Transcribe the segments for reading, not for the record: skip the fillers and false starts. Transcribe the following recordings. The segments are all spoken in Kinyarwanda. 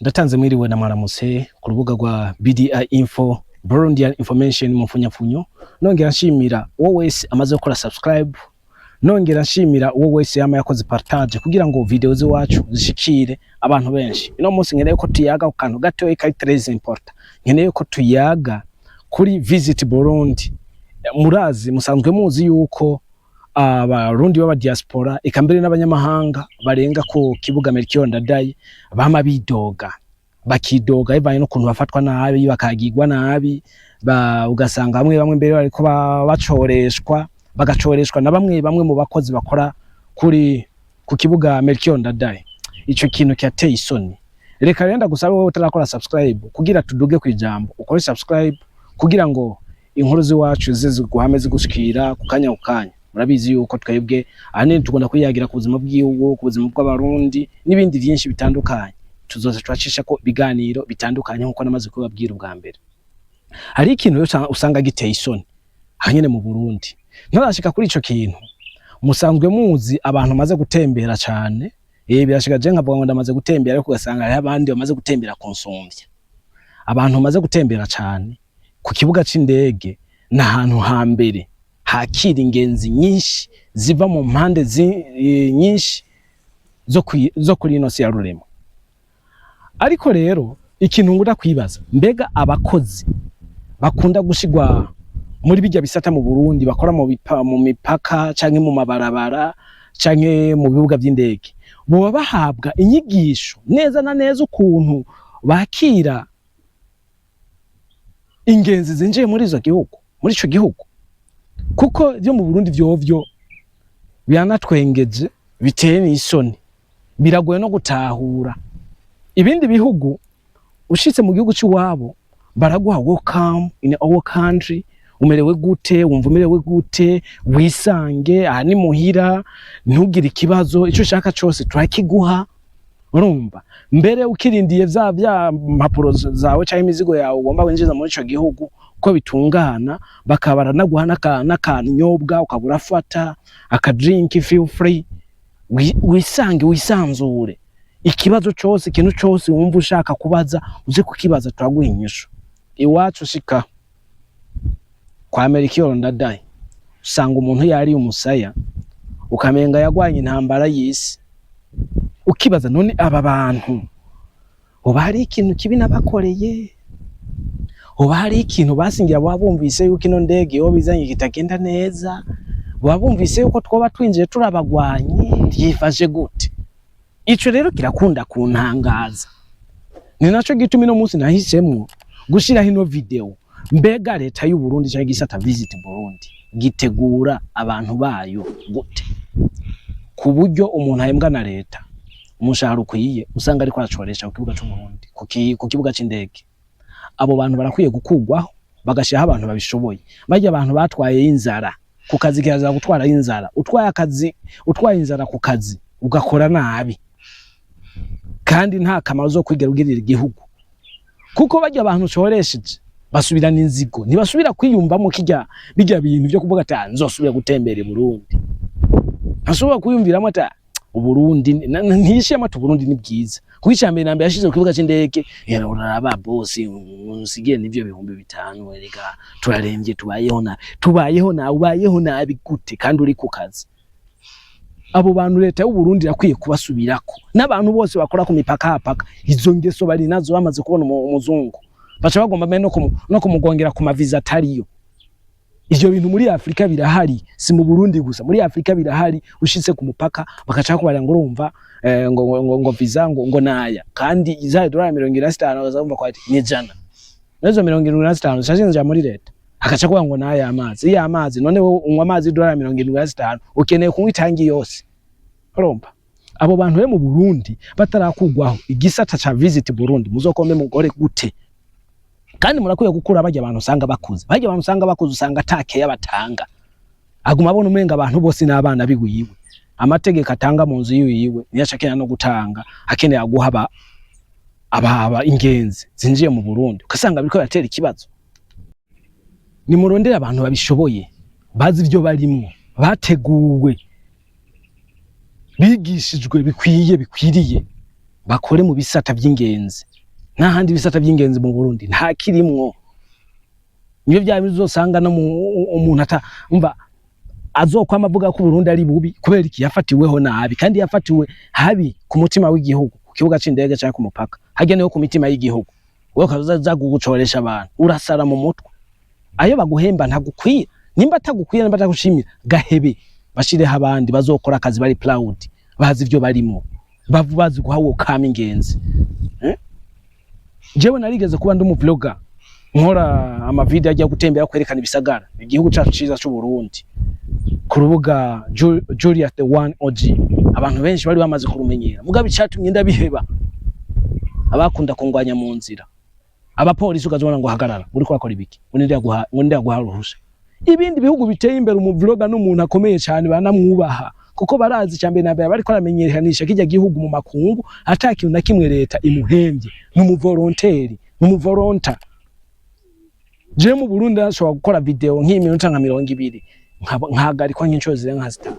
Ndatanze mwiriwe na mwaramutse ku rubuga rwa BDI Info Burundian Information mu mfunyafunyo. Nongera nshimira uwo wese amaze gukora subscribe, nongera nshimira uwo wese yama yakoze partage kugira ngo video ziwacu zishikire abantu benshi. Ino munsi nkeneye ko tuyaga ku kantu gato kari très important. Nkeneye ko tuyaga kuri Visit Burundi. Murazi musanzwe muzi yuko abarundi baba diaspora ikambere n'abanyamahanga barenga ku kibuga Melchior Ndadaye bama bidoga bakidoga ivanye no kuntu bafatwa nabi bakagirwa nabi ugasanga bamwe mbere bariko bacoreshwa bagacoreshwa na bamwe mu bakozi bakora ku kibuga Melchior Ndadaye. Ico kintu cyateye isoni. Reka renda gusaba wowe utarakora subscribe kugira tuduge kwijambo ukore subscribe kugira ngo inkuru ziwacu ziguhame zigushikira kukanya ukanya. Murabizi yuko twebwe ahanini tugomba kwiyagira ku buzima bw'igihugu, ku buzima bw'abarundi n'ibindi byinshi bitandukanye. Tuzoza twacisha ko biganiro bitandukanye nkuko namaze kubabwira ubwa mbere. Hari ikintu usanga giteye isoni hanyene mu Burundi. Ntarashika kuri ico kintu. Musanzwe muzi abantu maze gutembera cyane. Birashika je nkavuga ngo ndamaze gutembera ariko ugasanga hari abandi bamaze gutembera konsumvya. Abantu maze gutembera cyane ku kibuga c'indege n'ahantu hambere hakira ingenzi nyinshi ziva mu mpande nyinshi zo kuri ino si ya Rurema. Ariko rero ikintu ngura kwibaza, mbega abakozi bakunda gushigwa muri bijya bisata mu Burundi bakora mu mipaka canke mu mabarabara canke mu bibuga by'indege, bo bahabwa inyigisho neza na neza ukuntu bakira ingenzi zinjiye muri ico gihugu? Kuko byo mu Burundi vyovyo byanatwengeje biteye n'isoni, biragoye no gutahura. Ibindi bihugu ushitse mu gihugu cy'iwabo baraguha welcome in our country, umerewe gute, wumva umerewe gute, wisange aha ni muhira, ntugire ikibazo, ico ushaka cyose turakiguha. Urumva mbere ukirindiye vya mpapuro zawe cyangwa imizigo yawe ugomba winjiza muri ico gihugu ko bitungana, bakabara naguha n'akanyobwa ukabura fata aka drink feel free, wisange wisanzure. Ikibazo cyose ikintu cyose wumva ushaka kubaza uze kukibaza turaguha inyishu. Iwacu shika kwa Melchior Ndadaye usanga umuntu yari umusaya ukamenga yagwanye intambara y'isi, ukibaza none aba bantu uba hari ikintu kibi nabakoreye, uba hari ikintu basingira babumvise yuko ino ndege yo bizanye kitagenda neza, babumvise yuko twoba twinjiye turabagwanye, yifashe gute? Ico rero kirakunda kuntangaza. Ni naco gituma ino munsi nahisemwo gushira hino video. Mbega leta y'u Burundi cyangwa gisata Visit Burundi gitegura abantu bayo gute ku buryo umuntu ahembwa na leta umushahara ukwiye usanga ari kwacoresha ku kibuga cy'Umurundi ku kibuga c'indege? Abo bantu barakwiye gukugwaho bagashyiraho abantu babishoboye. Bajya abantu batwaye inzara ku kazi kaza gutwara inzara, utwaye inzara ku kazi ugakora nabi kandi nta kamaro zo kwigera ugirira igihugu. Kuko bajya abantu coresheje basubirana inzigo, ntibasubira kwiyumvamo bijya bintu byo kuvuga ati nzosubira gutembera i Burundi, asubira kwiyumviramo ati Uburundi ntishema Burundi ni bwiza. Kuko icambere nambe yashize ku kibuga c'indege uraraba boss unsigiye n'ivyo 5,000 rega turarembye tubayeho nabi gute kandi uri ku kazi? Abo bantu leta y'u Burundi yakwiye kubasubirako, n'abantu bose bakora ku mipaka izo ngeso bari nazo bamaze kubona umuzungu baca bagomba no kumugongera ku maviza atariyo. Ivyo bintu muri Afrika birahari, si mu Burundi gusa, muri Afrika birahari. Ushitse ku mupaka bakaca kubarira ngo urumva ngo visa ngo naya kandi izaye $50 bazumva ko ati ni jana nazo $75 shashinja muri leta akaca kuba ngo naya amazi amazi. None wowe unywa amazi $75 ukeneye kunywa itangi yose. Urumva abo bantu mu Burundi batarakugwaho igisata ca Visit Burundi muzokombe mugore gute? Kandi murakwiye gukura bajya abantu usanga bakuze, usanga atake yabatanga aguma abona umenga abantu bose n'abana bigwiwe. Amategeko atanga mu nzu yiwe niyashakira no gutanga akeneye guha aba ingenzi zinjiye mu Burundi, ukasanga biriko yatera ikibazo. Ni murondera abantu babishoboye bazi ibyo barimo, bateguwe, bigishijwe bikwiriye bakore mu bisata by'ingenzi n'ahandi bisata by'ingenzi mu Burundi nta kirimwo. Niyo bya bizosanga no umuntu ata umva azokwama avuga ko Burundi ari bubi kubera iki yafatiweho nabi, kandi yafatiwe habi ku mutima w'igihugu, ku kibuga c'indege cyangwa ku mupaka, hagenewe ku mitima y'igihugu. Wowe kazaza gucoresha abantu urasara mu mutwe. Ayo baguhemba ntagukwiye, nimba atagukwiye nimba atagushimira gahebe, bashireho abandi bazokora akazi bari proud, bazi ivyo barimo, bazi guhawo kama ingenzi. Jewe narigeze kuba ndi umuvlogger nkora amavideo ajya gutembera kwerekana ibisagara igihugu cyacu ciza cy'u Burundi ku rubuga Julius the One OG. Abantu benshi bari bamaze kurumenyera, mugabe cyatumye ndabiheba. Abakunda kungwanya mu nzira, abapolisi ukazobona ngo hagarara uri kwakora ibiki, ngo guha ruhusha. Ibindi bihugu biteye imbere umuvlogger n'umuntu akomeye cyane banamwubaha, kuko barazi cyambe nabere bari ko ramenyekanisha kijya gihugu mu makungu atakintu na kimwe leta imuhembye, n'umuvolonteri n'umuvolonta. Je mu Burundi ashobora gukora video nk'iminota nka 20 nkagarikwa nk'inshuro zire nka zita.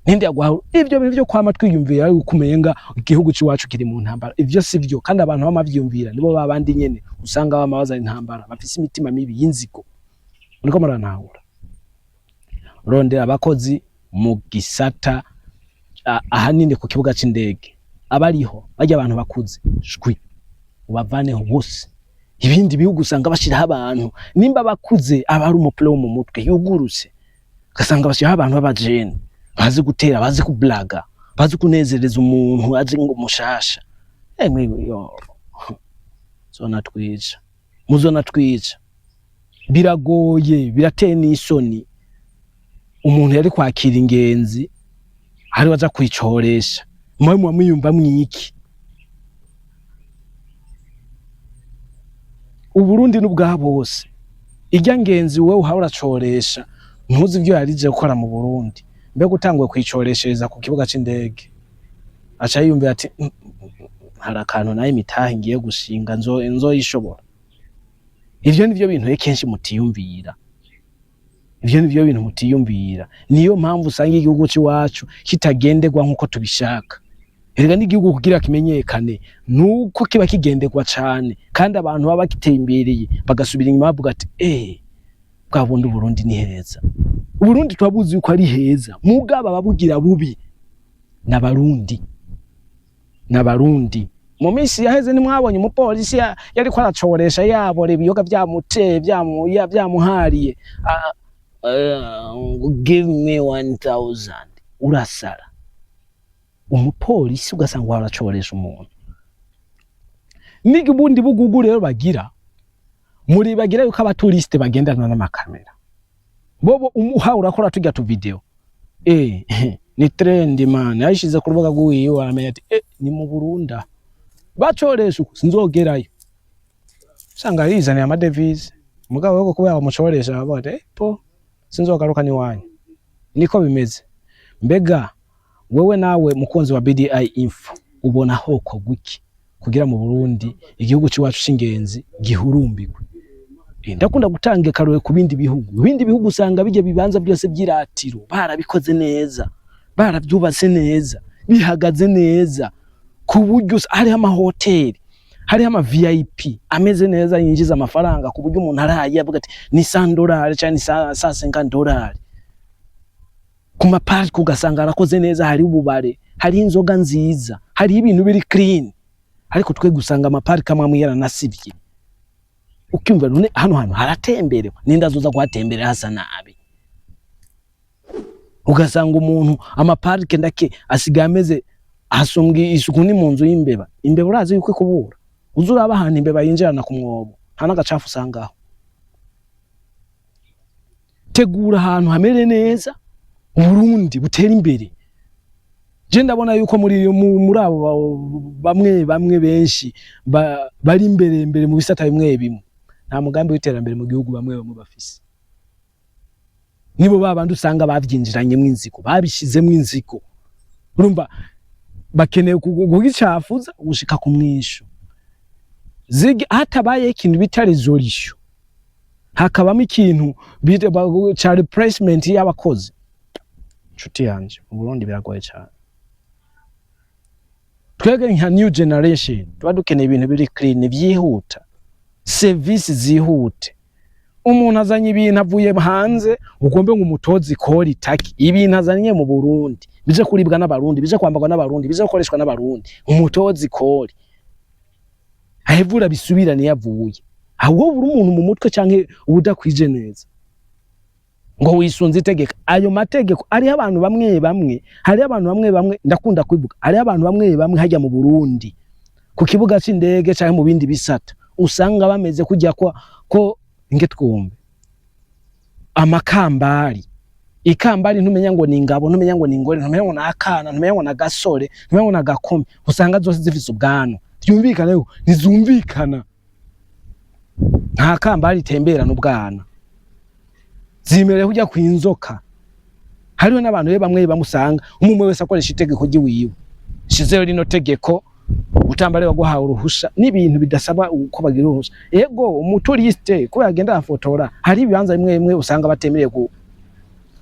Ninde yaguha ivyo bintu byo kwama twiyumvira ukumenga igihugu ciwacu kiri mu ntambara? Ivyo sivyo, kandi abantu bamavyumvira nibo babandi nyene usanga bamabaza intambara, bafise imitima mibi y'inzigo. Uriko muranahura rondera abakozi mu gisata ahanini ku kibuga c'indege, abariho bajya abantu bakuze shwi ubavaneho bose. Ibindi bihugu usanga bashiraho abantu nimba bakuze abari umuplo mu mutwe yuguruse, gasanga bashiraho abantu b'abajene bazi gutera, bazi kublaga, bazi kunezereza umuntu aje ngo mushasha. Emwe yo zona twica muzona twica, biragoye, birateye n'isoni. Umuntu yari kwakira ingenzi hari waza kwicoresha, mwe mwiyumva mwiki? Uburundi n'ubwa bose ijya ngenzi wewe uha uracoresha, ntuzi ivyo yarije gukora mu Burundi. Mbega utangwe kwicoreshereza ku kibuga c'indege, aca yiyumvira ati hari akantu naye imitahe ngiye gushinga nzoyishobora. Ivyo nivyo bintu kenshi mutiyumvira, ivyo nivyo bintu mutiyumvira. Niyo mpamvu usanga igihugu cy'iwacu kitagendegwa nkuko tubishaka. Erega n'igihugu kugira kimenyekane nuko kiba kigendegwa cyane, kandi abantu baba kitembereye bagasubira inyuma bavuga ati bwa bundi Burundi ni heza. Uburundi twabuzi yuko ari heza, mugaba babugira bubi n'abarundi. Mu minsi yaheze nimwabonye umupolisi yari ko aracoresha yabore ibiyoga byamuteye byamuhariye. Give me 1000 urasara. Umupolisi ugasanga waracoresha umuntu. Nigi bundi bugugu rero bagira muri bagira yuko abaturiste bagendana n'amakamera, bobo umuha urakora tujya tu video ni trend man yashize ku rubuga rw'iwe amenya ati ni mu Burundi bacoresha sinzogerayo, sanga yizaniye amadevize mugabo yo kuba yamucoresha abode sinzogaruka ni wanyu. Niko bimeze. Mbega wewe nawe mukunzi wa BDI Info ubona hoko guki kugira mu Burundi igihugu cy'iwacu c'ingenzi gihurumbirwe? Ndakunda gutanga karore ku bindi bihugu usanga bije bibanza byose by'iratiro barabikoze neza, barabyubatse neza, bihagaze neza, ku buryo hari amahoteli, hari ama VIP ameze neza yinjiza amafaranga ku buryo umuntu araye avuga ati ni $100 cyangwa ni $50. Ku mapark ugasanga arakoze neza, hari ububare, hari inzoga nziza, hari ibintu biri clean. Ariko twe gusanga amapark amwe yaranasivye. Ukimva none hano haratemberewe, ninda zoza kwatemberera hasa nabi. Ugasanga umuntu amapark ndake asigameze asumbwe isuku ni mu nzu y'imbeba. Imbeba urazi yuko kubura uzura abahana imbeba yinjirana ku mwobo, nta nagacafu sangaho. Tegura ahantu hamere neza Burundi butera imbere. Je ndabona yuko muri abo bamwe benshi bari imbere mu bisata bimwe nta mugambi w'iterambere mu gihugu bamwe bafise. Nibo babandi usanga bavyinjiranye mu inziko, babishizemo inziko. Urumva bakeneye kugicafuza gushika ku mwisho. Hatabaye ikintu bitari zorisho, hakabamo ikintu cha replacement y'abakozi. Nshuti yanje mu Burundi biragoye cyane. twege nka new generation tuba dukeneye ibintu biri clean byihuta, service zihute. Umuntu azanye ibintu avuye hanze ugombe ngo umutozi kori taki, ibintu azanye mu Burundi bije kuribwa n'abarundi, bije kwambagwa n'abarundi, bije gukoreshwa n'abarundi, umutozi kori ahevura bisubirane yavuye. Ahubwo buri umuntu mu mutwe canke ubudakwije neza ngo wisunze itegeko. Ayo mategeko ari abantu bamwe hari abantu bamwe ndakunda kwibuka, ari abantu bamwe hajya mu Burundi ku kibuga c'indege canke mu bindi bisata usanga bameze kujya ko inge twumve amakambari, ikambari ntumenya ngo ni ingabo, ntumenya ngo ni ingore, ntumenya ngo nakana, ntumenya ngo nagasore, ntumenya ngo nagakome, usanga zose zifise ubwano byumvikana yo nizumvikana. Nta kambari tembera n'ubwana zimereye kujya kwinzoka. Hariho n'abantu bamwe bamusanga umwe wese akoresha itegeko giwiwe, shizeyo rino tegeko utambare waguhawe uruhusha n'ibintu bidasaba uko bagira uruhusha. Ego umuturiste ko yagenda afotora, hari ibibanza bimwe usanga batemereye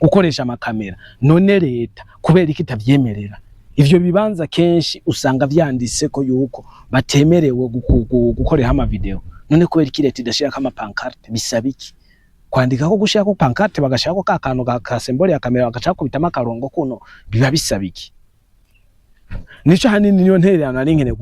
gukoresha amakamera. None leta kubera iki itavyemerera ivyo bibanza? Kenshi usanga vyanditse ko yuko batemerewe gukorera ama video. None kubera iki leta idashirako ama pancarte? Bisaba iki kwandika ko gushirako pancarte bagashirako ka kantu ka symbole ya kamera bagashaka kubitama akarongo kuno? Biba bisaba iki? Nico hanini niyo ntererano ari nkene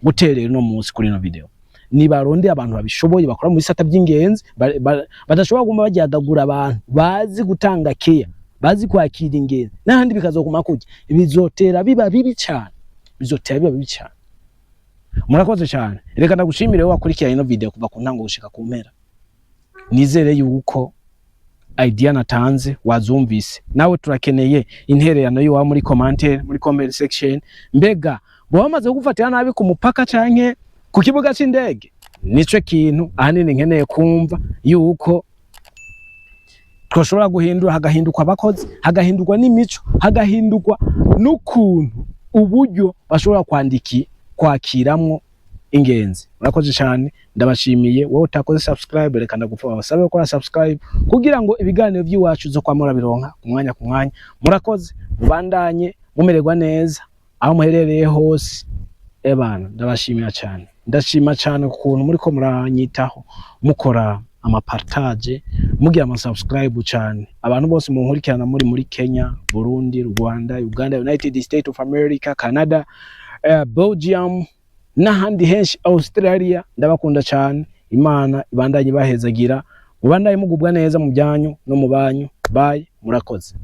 guterera no munsi kuri no video. Ni baronde abantu babishoboye bakora mu bisata by'ingenzi, badashobora guma bajyadagura abantu bazi gutanga care, bazi kwakira ingenzi n'ahandi bikazokuma kujya bizotera biba bibi cyane, bizotera biba bibi cyane. Murakoze cyane, reka ndagushimire wowe wakurikiranye ino video kuva ku ntango gushika ku mpera. Nizere yuko idea natanze wazumvise. Nawe turakeneye intererano yo muri commentaire, muri comment section. Mbega bo bamaze gufatira nabi ku mupaka canke ku kibuga c'indege? Nico kintu ahanini nkeneye kumva yuko twoshobora guhindura, hagahindurwa abakozi, hagahindurwa n'imico, hagahindurwa n'ukuntu uburyo bashobora kwakiramwo ingenzi. Murakoze cyane, ndabashimiye. Wowe utakoze subscribe reka ndagufa wasabe gukora subscribe kugira ngo ibiganiro by'iwacu zo kwa murabironka ku mwanya ku mwanya. Murakoze, mubandanye mumererwa neza aho muherereye hose. Ebana ndabashimira cyane, ndashima cyane ukuntu muri ko muranyitaho mukora amapartage, mugira ama subscribe cyane. Abantu bose munkurikirana muri Kenya, Burundi, Rwanda, Uganda, United States of America, Canada, Belgium n'ahandi henshi, Australia, ndabakunda cyane. Imana ibandanye bahezagira, mubandanye mugubwa neza mu byanyu no mu banyu. Bye, murakoze.